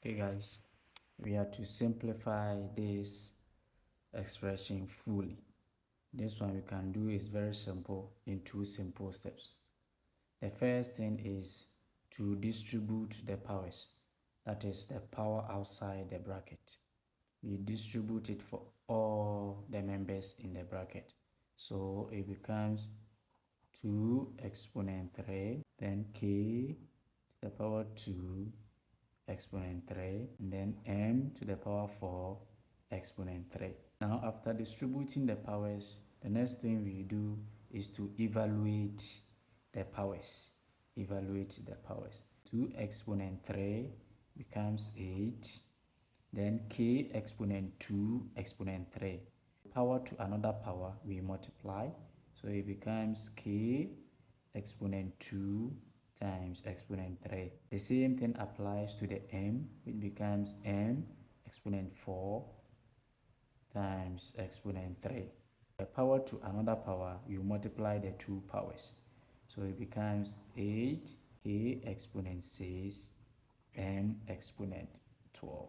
Okay guys, we have to simplify this expression fully. This one we can do is very simple in two simple steps. The first thing is to distribute the powers, that is the power outside the bracket. We distribute it for all the members in the bracket. So it becomes 2 exponent 3, then k to the power 2 exponent 3, and then m to the power 4 exponent 3. Now after distributing the powers, the next thing we do is to evaluate the powers. 2 exponent 3 becomes 8, then k exponent 2 exponent 3. Power to another power we multiply, so it becomes k exponent 2 times exponent 3. The same thing applies to the m, which becomes m exponent 4 times exponent 3. The power to another power, you multiply the two powers. So it becomes 8 k exponent 6 m exponent 12.